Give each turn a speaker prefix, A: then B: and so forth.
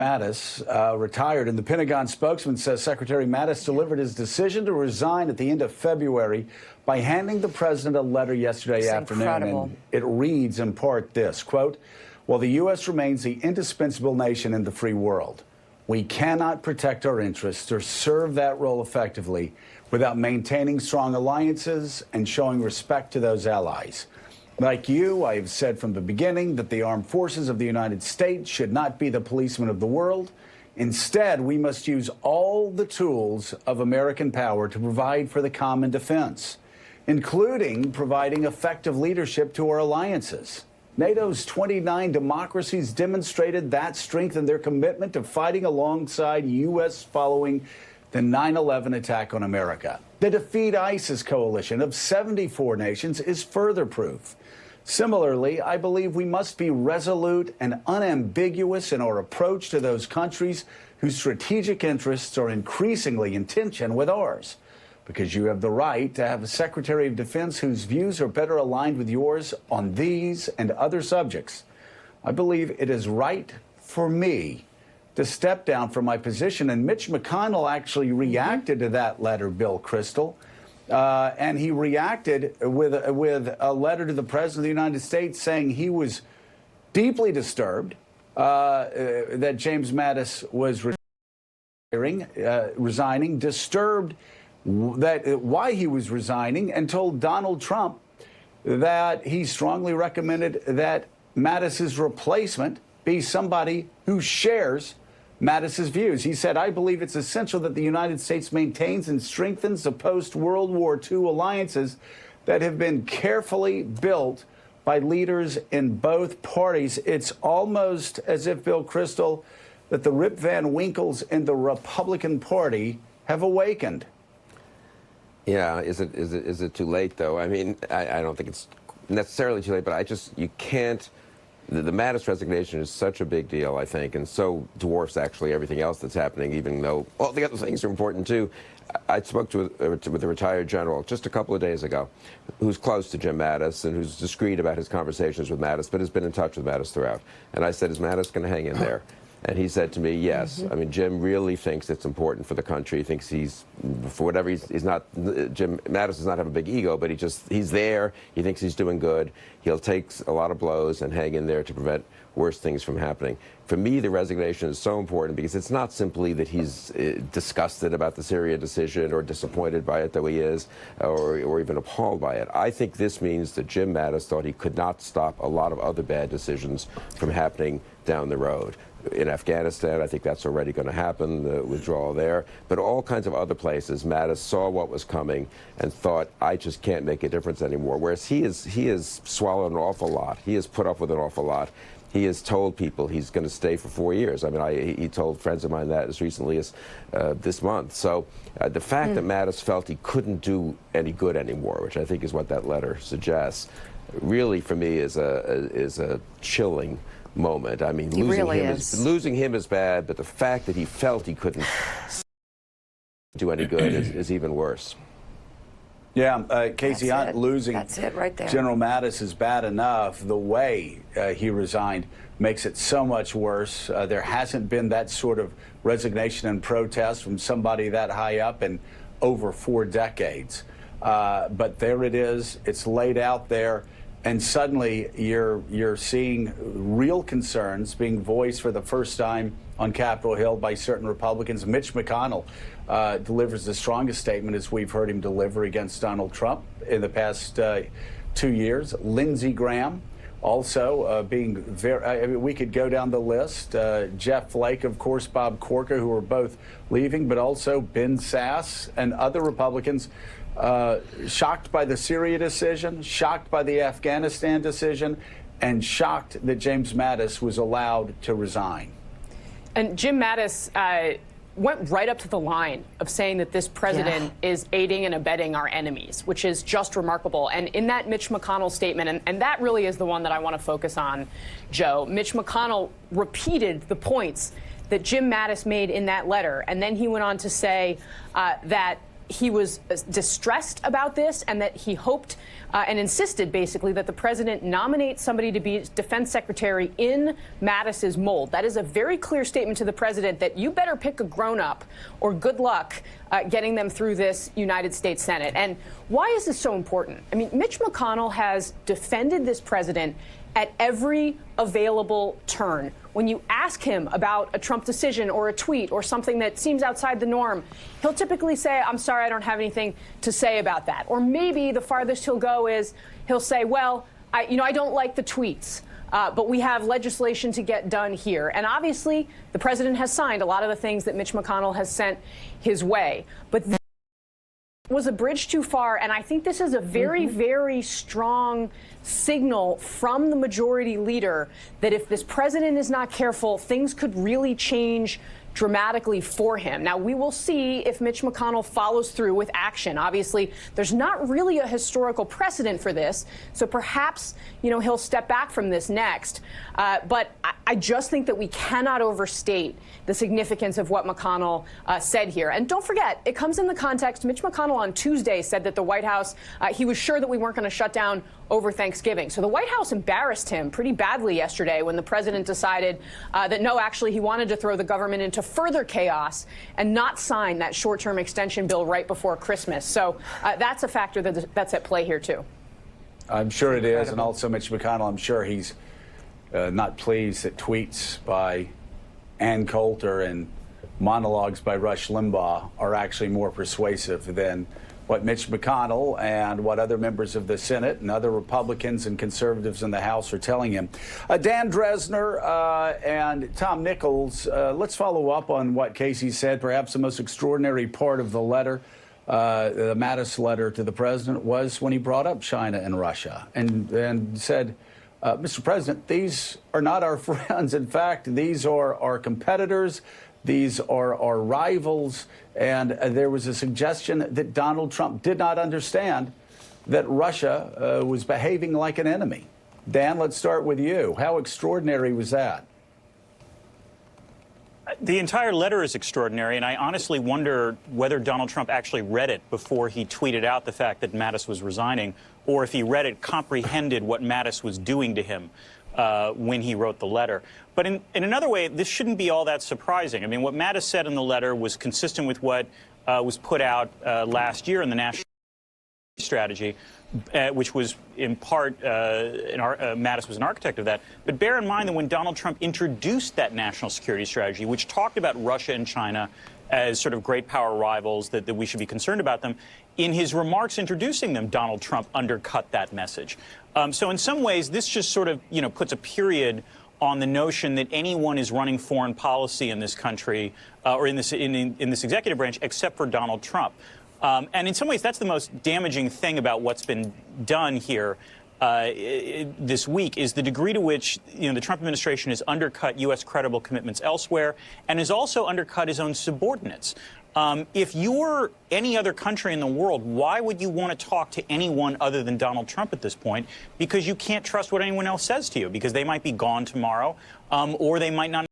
A: Mattis retired, and the Pentagon spokesman says Secretary Mattis delivered his decision to resign at the end of February by handing the president a letter yesterday afternoon.
B: Incredible.
A: And it reads in part this, quote, "While the U.S. remains the indispensable nation in the free world, we cannot protect our interests or serve that role effectively without maintaining strong alliances and showing respect to those allies. Like you, I have said from the beginning that the armed forces of the United States should not be the policemen of the world. Instead, we must use all the tools of American power to provide for the common defense, including providing effective leadership to our alliances. NATO's 29 democracies demonstrated that strength in their commitment to fighting alongside U.S. following the 9/11 attack on America. The Defeat ISIS coalition of 74 nations is further proof. Similarly, I believe we must be resolute and unambiguous in our approach to those countries whose strategic interests are increasingly in tension with ours, because you have the right to have a Secretary of Defense whose views are better aligned with yours on these and other subjects. I believe it is right for me to step down from my position." And Mitch McConnell actually reacted to that letter, Bill Kristol. And he reacted with a letter to the President of the United States saying he was deeply disturbed that James Mattis was resigning, disturbed that why he was resigning, and told Donald Trump that he strongly recommended that Mattis's replacement be somebody who shares Mattis's views. He said, "I believe it's essential that the United States maintains and strengthens the post-World War II alliances that have been carefully built by leaders in both parties." It's almost as if, Bill Kristol, that the Rip Van Winkles in the Republican Party have awakened.
C: Yeah, is it too late, though? I mean, I don't think it's necessarily too late, but you can't. The Mattis resignation is such a big deal, I think, and so dwarfs actually everything else that's happening, even though all the other things are important, too. I spoke with a retired general just a couple of days ago who's close to Jim Mattis and who's discreet about his conversations with Mattis, but has been in touch with Mattis throughout. And I said, "Is Mattis going to hang in there?" And he said to me, "Yes." I mean, Jim really thinks it's important for the country. He thinks for whatever he's not, Jim Mattis does not have a big ego, but he's there. He thinks he's doing good. He'll take a lot of blows and hang in there to prevent worse things from happening. For me, the resignation is so important because it's not simply that he's disgusted about the Syria decision or disappointed by it, though he is, or even appalled by it. I think this means that Jim Mattis thought he could not stop a lot of other bad decisions from happening down the road. In Afghanistan, I think that's already going to happen, the withdrawal there. But all kinds of other places, Mattis saw what was coming and thought, "I just can't make a difference anymore." Whereas he has swallowed an awful lot. He has put up with an awful lot. He has told people he's going to stay for 4 years. I mean, he told friends of mine that as recently as this month. So the fact that Mattis felt he couldn't do any good anymore, which I think is what that letter suggests, really for me is a chilling moment. I mean, losing him is bad, but the fact that he felt he couldn't do any good is even worse.
A: Yeah, Casey, losing
B: That's it right there.
A: General Mattis is bad enough. The way he resigned makes it so much worse. There hasn't been that sort of resignation and protest from somebody that high up in over 4 decades. But there it is. It's laid out there. And suddenly you're seeing real concerns being voiced for the first time on Capitol Hill by certain Republicans. Mitch McConnell delivers the strongest statement as we've heard him deliver against Donald Trump in the past 2 years. Lindsey Graham also being very, I mean, we could go down the list. Jeff Flake, of course, Bob Corker, who are both leaving, but also Ben Sasse and other Republicans shocked by the Syria decision, shocked by the Afghanistan decision, and shocked that James Mattis was allowed to resign.
D: And Jim Mattis went right up to the line of saying that this president is aiding and abetting our enemies, which is just remarkable. And in that Mitch McConnell statement, and that really is the one that I want to focus on, Joe, Mitch McConnell repeated the points that Jim Mattis made in that letter. And then he went on to say that he was distressed about this and that he hoped and insisted, basically, that the president nominate somebody to be defense secretary in Mattis's mold. That is a very clear statement to the president that you better pick a grown-up or good luck getting them through this United States Senate. And why is this so important? I mean, Mitch McConnell has defended this president at every available turn. When you ask him about a Trump decision or a tweet or something that seems outside the norm, he'll typically say, I'm sorry, I don't have anything to say about that. Or maybe the farthest he'll go is he'll say, well, I don't like the tweets, but we have legislation to get done here. And obviously, the president has signed a lot of the things that Mitch McConnell has sent his way. But was a bridge too far, and I think this is a very, very strong signal from the majority leader that if this president is not careful, things could really change dramatically for him. Now, we will see if Mitch McConnell follows through with action. Obviously, there's not really a historical precedent for this, so perhaps, he'll step back from this next. But I just think that we cannot overstate the significance of what McConnell said here. And don't forget, it comes in the context, Mitch McConnell on Tuesday said that the White House, he was sure that we weren't going to shut down over Thanksgiving. So the White House embarrassed him pretty badly yesterday when the president decided that no, actually, he wanted to throw the government into further chaos and not sign that short-term extension bill right before Christmas. So that's a factor that's at play here, too.
A: I'm sure it is. And also Mitch McConnell, I'm sure he's not pleased that tweets by Ann Coulter and monologues by Rush Limbaugh are actually more persuasive than what Mitch McConnell and what other members of the Senate and other Republicans and conservatives in the House are telling him. Dan Dresner and Tom Nichols, let's follow up on what Casey said. Perhaps the most extraordinary part of the letter, the Mattis letter to the president, was when he brought up China and Russia and said, Mr. President, these are not our friends. In fact, these are our competitors. These are our rivals. And there was a suggestion that Donald Trump did not understand that Russia was behaving like an enemy. Dan, let's start with you. How extraordinary was that?
B: The entire letter is extraordinary, and I honestly wonder whether Donald Trump actually read it before he tweeted out the fact that Mattis was resigning, or if he read it, comprehended what Mattis was doing to him when he wrote the letter. But in another way, this shouldn't be all that surprising. I mean, what Mattis said in the letter was consistent with what was put out last year in the national strategy, which was in part, Mattis was an architect of that. But bear in mind that when Donald Trump introduced that national security strategy, which talked about Russia and China as sort of great power rivals, that we should be concerned about them, in his remarks introducing them, Donald Trump undercut that message. So in some ways, this just sort of, puts a period on the notion that anyone is running foreign policy in this country or in this executive branch except for Donald Trump. And in some ways, that's the most damaging thing about what's been done here this week is the degree to which the Trump administration has undercut U.S. credible commitments elsewhere and has also undercut his own subordinates. If you were any other country in the world, why would you want to talk to anyone other than Donald Trump at this point? Because you can't trust what anyone else says to you, because they might be gone tomorrow, or they might not